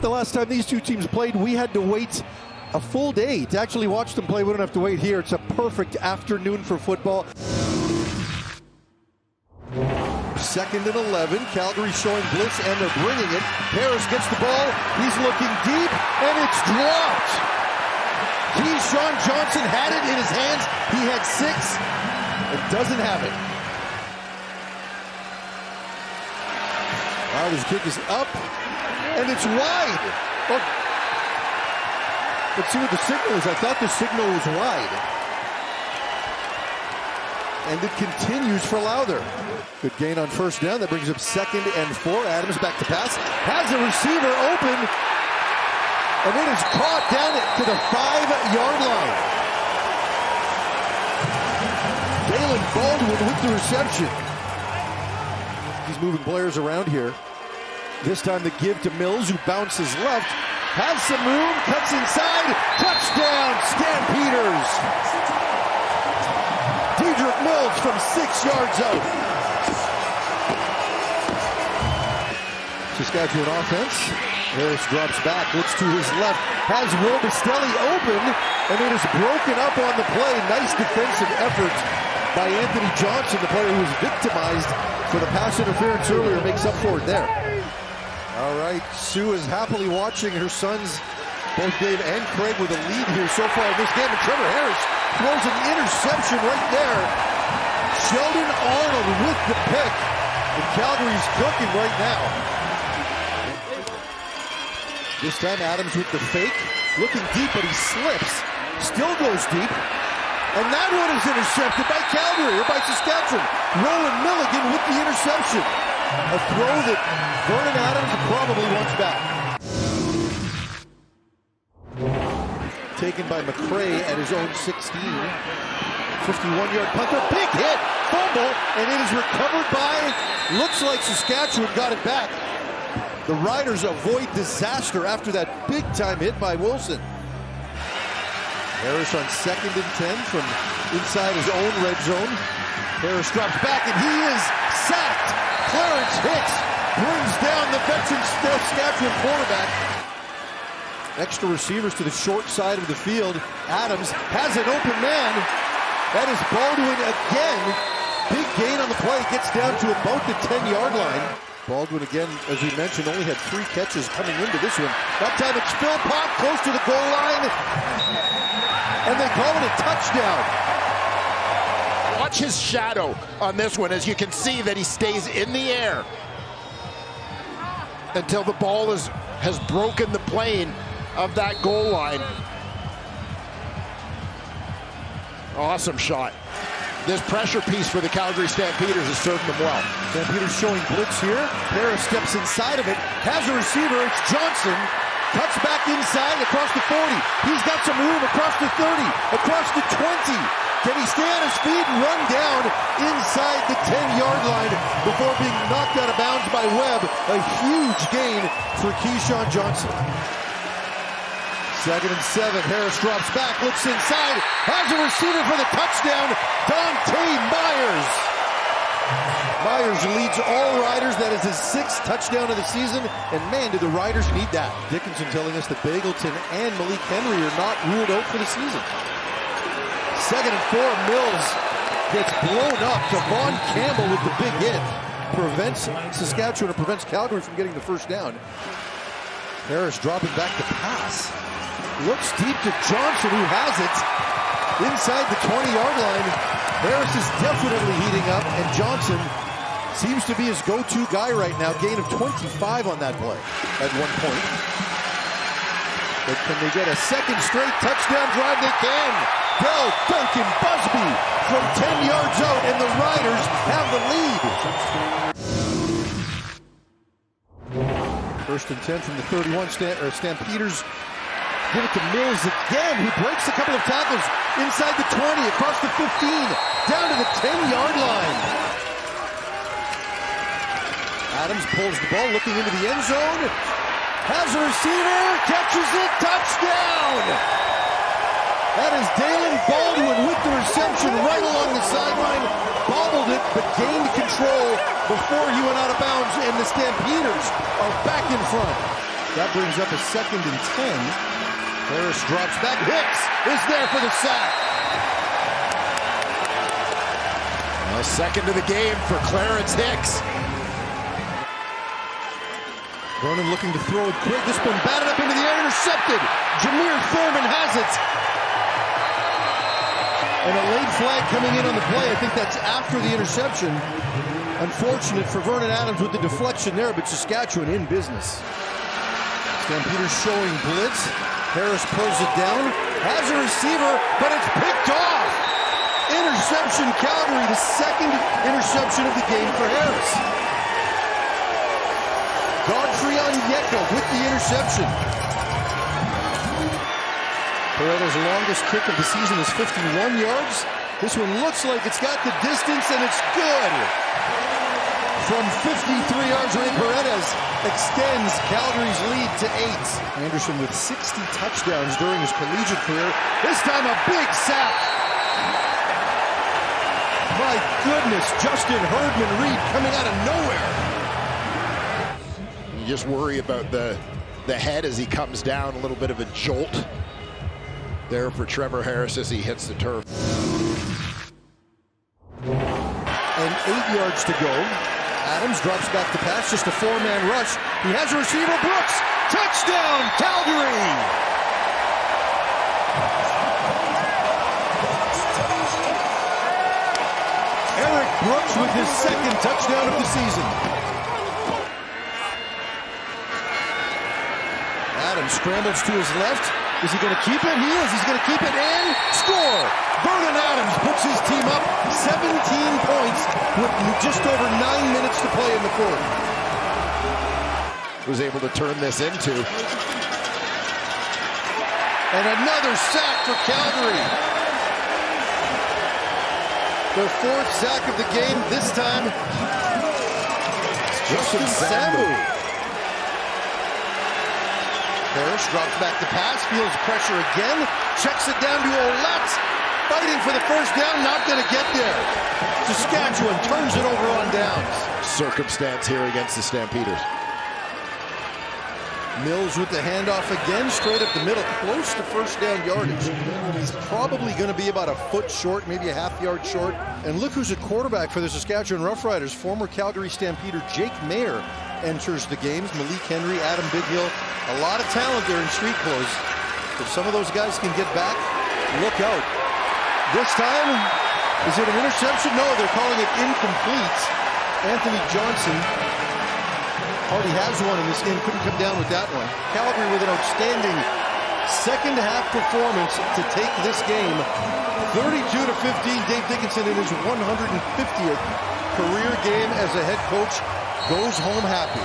The last time these two teams played, we had to wait a full day to actually watch them play. We don't have to wait here. It's a perfect afternoon for football. 2nd and 11. Calgary showing blitz, and they're bringing it. Harris gets the ball. He's looking deep, and it's dropped. Keyshawn Johnson had it in his hands. He had 6 and doesn't have it. Now his kick is up, and it's wide. Oh. Let's see what the signal is. I thought the signal was wide. And it continues for Lowther. Good gain on first down. That brings up 2nd and 4. Adams back to pass. Has a receiver open. And it is caught down to the 5-yard line. Daylen Baldwin with the reception. He's moving players around here. This time the give to Mills, who bounces left. Has some room, cuts inside. Touchdown, Stampeders. Dedrick Mills from 6 yards out. Saskatchewan offense. Harris drops back, looks to his left, has Will Bastelli open, and it is broken up on the play. Nice defensive effort by Anthony Johnson, the player who was victimized for the pass interference earlier, makes up for it there. All right, Sue is happily watching her sons, both Dave and Craig, with a lead here so far in this game. And Trevor Harris throws an interception right there. Sheldon Arnold with the pick. And Calgary's cooking right now. This time Adams with the fake. Looking deep, but he slips. Still goes deep. And that one is intercepted by Calgary, or by Saskatchewan. Roland Milligan with the interception. A throw that Vernon Adams probably wants back. Taken by McCray at his own 16. 51-yard punter. Big hit. Fumble. And it is recovered by, looks like Saskatchewan got it back. The Riders avoid disaster after that big-time hit by Wilson. Harris on 2nd and 10 from inside his own red zone. Harris drops back, and he is sacked. Clarence Hicks brings down the veteran Saskatchewan quarterback. Extra receivers to the short side of the field. Adams has an open man. That is Baldwin again. Big gain on the play. Gets down to about the 10-yard line. Baldwin again, as we mentioned, only had 3 catches coming into this one. That time it's Philpot close to the goal line. And they call it a touchdown. Watch his shadow on this one, as you can see that he stays in the air until the ball has broken the plane of that goal line. Awesome shot. This pressure piece for the Calgary Stampeders has served them well. Stampeders showing blitz here. Harris steps inside of it, has a receiver, it's Johnson. Cuts back inside across the 40. He's got some room across the 30, across the 20. Can he stay on his feet and run down inside the 10-yard line before being knocked out of bounds by Webb? A huge gain for Keyshawn Johnson. 2nd and 7. Harris drops back, looks inside, has a receiver for the touchdown, Dante Myers. Myers leads all Riders. That is his 6th touchdown of the season, and man, do the Riders need that. Dickinson telling us that Bagleton and Malik Henry are not ruled out for the season. 2nd and 4. Mills gets blown up. Devon Campbell with the big hit prevents Saskatchewan, or prevents Calgary from getting the first down. Harris dropping back to pass. Looks deep to Johnson, who has it inside the 20-yard line. Harris is definitely heating up, and Johnson seems to be his go-to guy right now. Gain of 25 on that play at one point. But can they get a 2nd straight touchdown drive? They can. Del Duncan Busby from 10 yards out, and the Riders have the lead. 1st and 10 from the 31. Stampeders give it to Mills again, who breaks a couple of tackles inside the 20, across the 15, down to the 10-yard line. Adams pulls the ball, looking into the end zone. Has a receiver, catches it, touchdown! That is Daylen Baldwin with the reception right along the sideline. Bobbled it, but gained control before he went out of bounds, and the Stampeders are back in front. That brings up a 2nd and 10. Harris drops back. Hicks is there for the sack. A second of the game for Clarence Hicks. Vernon looking to throw it quick. This one batted up into the air, intercepted. Jameer Thurman has it. And a late flag coming in on the play. I think that's after the interception. Unfortunate for Vernon Adams with the deflection there, but Saskatchewan in business. Stampeders showing blitz. Harris pulls it down. Has a receiver, but it's picked off. Interception, Calgary. The 2nd interception of the game for Harris. Godfrey Onyeka with the interception. Paredes' longest kick of the season is 51 yards. This one looks like it's got the distance, and it's good. From 53 yards away, Paredes extends Calgary's lead to 8. Anderson with 60 touchdowns during his collegiate career. This time a big sack. My goodness, Justin Herdman-Reed coming out of nowhere. You just worry about the head as he comes down. A little bit of a jolt there for Trevor Harris as he hits the turf. And 8 yards to go. Adams drops back to pass, just a 4-man rush. He has a receiver, Brooks. Touchdown, Calgary! Erik Brooks with his 2nd touchdown of the season. Adams scrambles to his left. Is he going to keep it? He is. He's going to keep it and score. Vernon Adams puts his team up 17 points with just over 9 minutes to play in the 4th. Was able to turn this into. And another sack for Calgary. Their 4th sack of the game. This time, Justin Sambu. Harris drops back to pass, feels pressure again, checks it down to Olette, fighting for the 1st down, not going to get there. Saskatchewan turns it over on downs. Circumstance here against the Stampeders. Mills with the handoff again, straight up the middle, close to 1st down yardage. He's probably going to be about a foot short, maybe a half yard short. And look who's a quarterback for the Saskatchewan Roughriders. Former Calgary Stampeder Jake Mayer enters the games. Malik Henry, Adam Bighill, a lot of talent there in street clothes. If some of those guys can get back, look out. This time, is it an interception? No, they're calling it incomplete. Anthony Johnson already has one in this game, couldn't come down with that one. Calgary with an outstanding 2nd half performance to take this game 32-15. Dave Dickinson in his 150th career game as a head coach goes home happy.